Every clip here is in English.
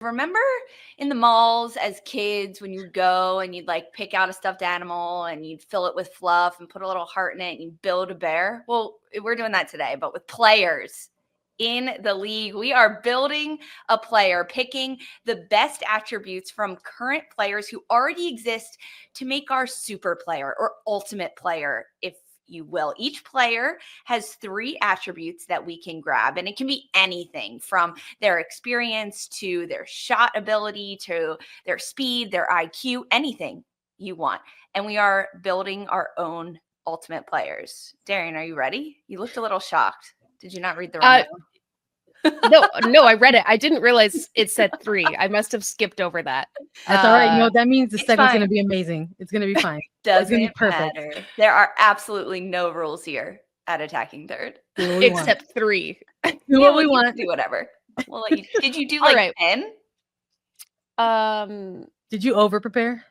Remember in the malls as kids when you'd go and you'd like pick out a stuffed animal and you'd fill it with fluff and put a little heart in it and you'd build a bear? Well, we're doing that today, but with players in the league. We are building a player, picking the best attributes from current players who already exist to make our super player or ultimate player, if you will. Each player has 3 attributes that we can grab, and it can be anything from their experience to their shot ability to their speed, their IQ, anything you want. And we are building our own ultimate players. Darian, are you ready? You looked a little shocked. Did you not read the rundown? No, I read it. I didn't realize it said 3. I must have skipped over that. That's all right. No, that means the segment's going to be amazing. It's going to be fine. Doesn't matter. There are absolutely no rules here at Attacking Third. Except 3. Do what we want. Do whatever. We'll let you. Did you do like 10? Did you over prepare?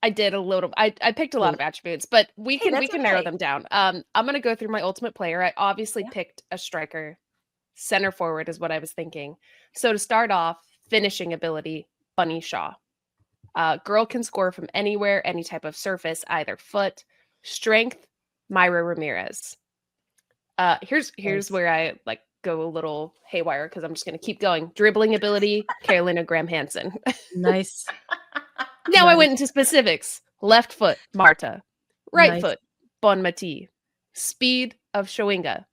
I did a little. I picked a lot of attributes, but we can narrow them down. I'm going to go through my ultimate player. I obviously picked a striker. Center forward is what I was thinking. So to start off, finishing ability, Bunny Shaw. Girl can score from anywhere, any type of surface, either foot. Strength, Myra Ramirez. Here's where I like go a little haywire because I'm just going to keep going. Dribbling ability, Carolina Graham Hansen. Nice. Now I went into specifics. Left foot, Marta. Right foot, Bon Mati. Speed of Shoinga.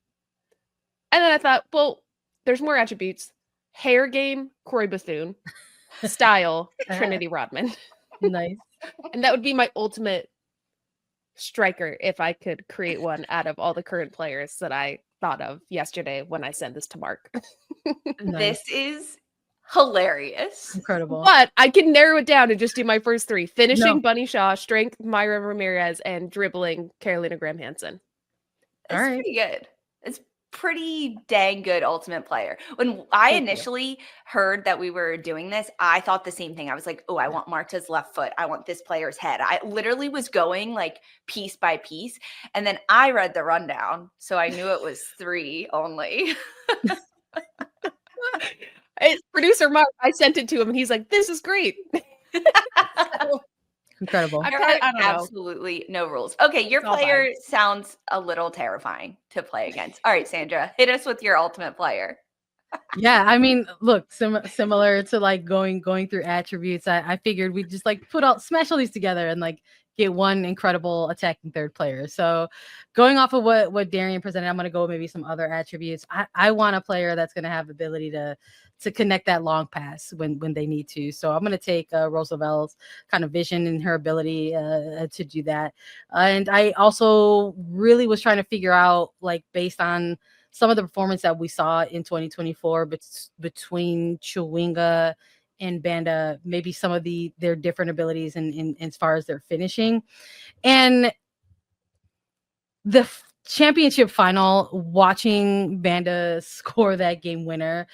And then I thought, well, there's more attributes. Hair game, Corey Bethune. Style, Trinity Rodman. Nice. And that would be my ultimate striker if I could create one out of all the current players that I thought of yesterday when I sent this to Mark. This is hilarious. Incredible. But I can narrow it down and just do my first 3. Finishing, Bunny Shaw. Strength, Myra Ramirez. And dribbling, Carolina Graham Hansen. That's pretty good. It's pretty dang good ultimate player. When I initially heard that we were doing this, I thought the same thing. I was like, oh, I want Marta's left foot. I want this player's head. I literally was going like piece by piece. And then I read the rundown. So I knew it was 3 only. It's producer Mark. I sent it to him and he's like, this is great. Incredible. There are absolutely no rules. Okay, your player sounds a little terrifying to play against. All right, Sandra, hit us with your ultimate player. Yeah, I mean, look, similar to like going through attributes. I figured we'd just like smash all these together and like get one incredible attacking third player. So going off of what Darian presented, I'm going to go with maybe some other attributes. I want a player that's going to have the ability to connect that long pass when they need to. So I'm going to take Roosevelt's kind of vision and her ability to do that. And I also really was trying to figure out, like, based on some of the performance that we saw in 2024 between Chewinga and Banda, maybe some of their different abilities in as far as their finishing. And the championship final, watching Banda score that game winner,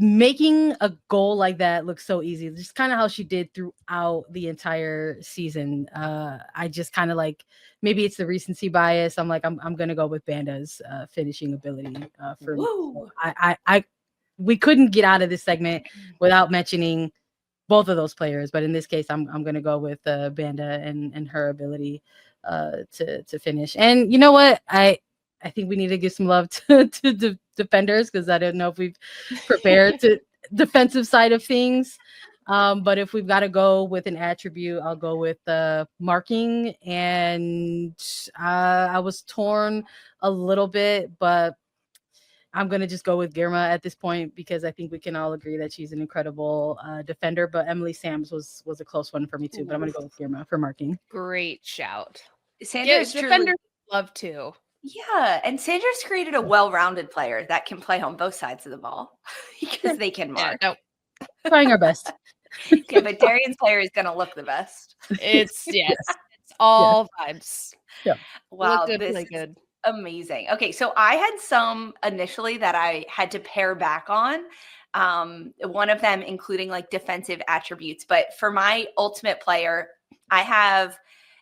making a goal like that look so easy, just kind of how she did throughout the entire season. I just kind of like, maybe it's the recency bias. I'm like, I'm gonna go with Banda's finishing ability for me. So we couldn't get out of this segment without mentioning both of those players, but in this case, I'm gonna go with Banda and her ability to finish. And you know what, I think we need to give some love to the defenders, because I don't know if we've prepared to defensive side of things. But if we've got to go with an attribute, I'll go with marking. And I was torn a little bit, but I'm going to just go with Girma at this point, because I think we can all agree that she's an incredible defender. But Emily Sams was a close one for me too. But I'm going to go with Girma for marking. Great shout. Sandra's defenders love to. Yeah, and Sandra's created a well-rounded player that can play on both sides of the ball because they can mark. Yeah, trying our best. Yeah, but Darian's player is going to look the best. It's all vibes. Yeah. Wow, this is good. Amazing. Okay, so I had some initially that I had to pare back on. One of them including like defensive attributes, but for my ultimate player, I have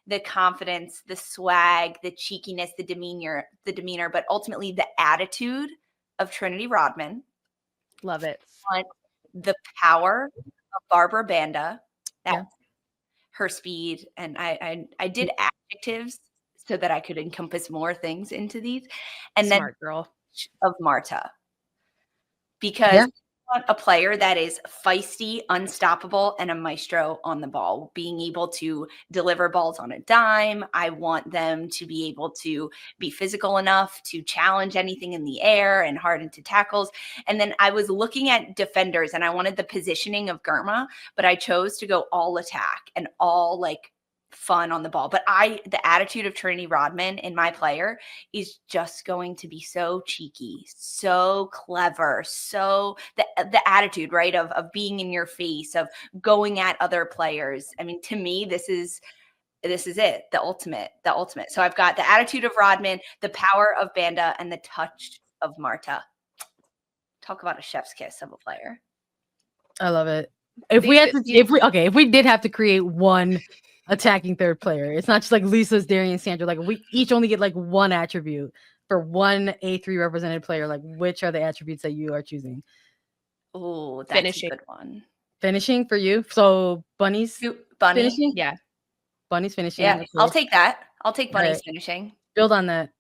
the confidence, the swag, the cheekiness, the demeanor, but ultimately the attitude of Trinity Rodman. Love it. the power of Barbara Banda. That's her speed. And I did adjectives so that I could encompass more things into these. And Smart girl. Of Marta. Because I want a player that is feisty, unstoppable, and a maestro on the ball, being able to deliver balls on a dime. I want them to be able to be physical enough to challenge anything in the air and harden to tackles. And then I was looking at defenders and I wanted the positioning of Germa, but I chose to go all attack and all like fun on the ball. But the attitude of Trinity Rodman in my player is just going to be so cheeky, so clever, so the attitude, right, of being in your face, of going at other players. I mean, to me, this is it, the ultimate. So I've got the attitude of Rodman, the power of Banda, and the touch of Marta. Talk about a chef's kiss of a player. I love it. If we did have to create one attacking third player, it's not just like Lisa's, Darian, Sandra. Like we each only get like one attribute for one A3 represented player. Like which are the attributes that you are choosing? Oh, that's finishing. a good one. Finishing for you. So Bunny's finishing. Yeah, Bunny's finishing. Yeah, okay. I'll take that. I'll take Bunny's finishing. Build on that.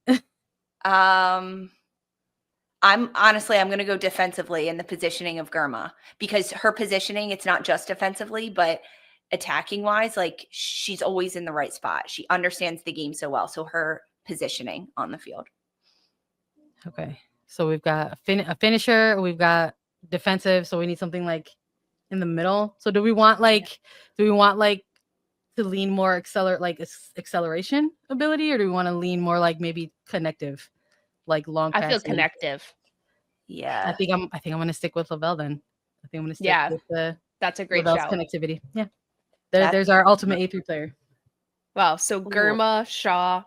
I'm going to go defensively in the positioning of Germa, because her positioning, it's not just defensively, but attacking wise, like she's always in the right spot. She understands the game so well. So her positioning on the field. Okay. So we've got a finisher, we've got defensive. So we need something like in the middle. So do we want to lean more acceleration ability, or do we want to lean more like maybe connective, like long passing? I feel connective. Yeah. I think I'm going to stick with Lavelle then. I think I'm going to stick with that's a great Lavelle's shout. connectivity. Yeah. There's our ultimate A3 player. Wow. So Germa, Shaw,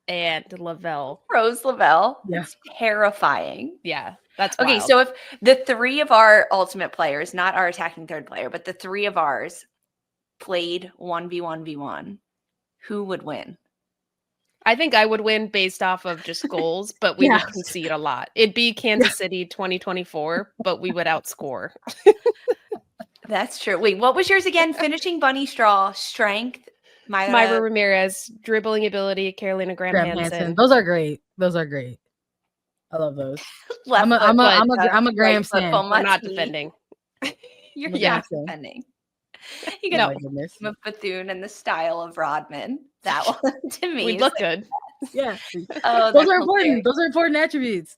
and Lavelle. Rose Lavelle. Yeah. It's terrifying. Yeah. That's okay. Wild. So if the three of our ultimate players, not our attacking third player, but the three of ours played 1v1v1, who would win? I think I would win based off of just goals, but we would concede a lot. It'd be Kansas City 2024, but we would outscore. That's true. Wait, what was yours again? Finishing, Bunny Straw, strength, Myra Ramirez, dribbling ability, Carolina Graham Hansen. Those are great. I love those. I'm a Graham fan. I'm not defending. You're not defending. You got a Bethune and the style of Rodman. That one to me. We look good. Yeah. Those are important. Those are important attributes.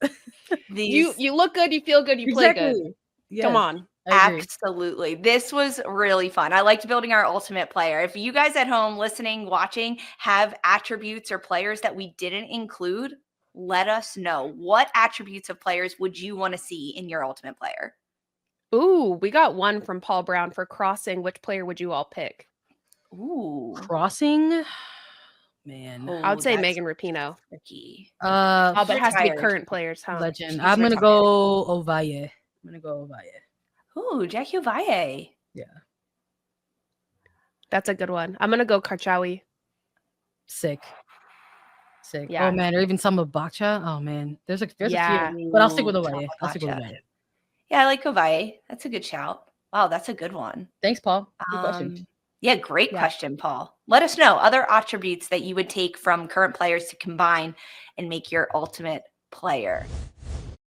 You look good, you feel good, you play good. Yes. Come on. Absolutely. This was really fun. I liked building our ultimate player. If you guys at home listening, watching, have attributes or players that we didn't include, let us know. What attributes of players would you want to see in your ultimate player? Ooh, we got one from Paul Brown for crossing. Which player would you all pick? Ooh. Crossing? Man. I would say Megan Rapinoe. Tricky. But it has to be current players, huh? Legend. I'm going to go Ovalle. Ooh, Jackie Ovalle. Yeah. That's a good one. I'm going to go Karchawi. Sick. Yeah. Oh, man. Or even some of Bacha. Oh, man. There's a few. But I'll stick with Ovalle. Yeah, I like Ovalle. That's a good shout. Wow, that's a good one. Thanks, Paul. Good question. Yeah, great question, Paul. Let us know other attributes that you would take from current players to combine and make your ultimate player.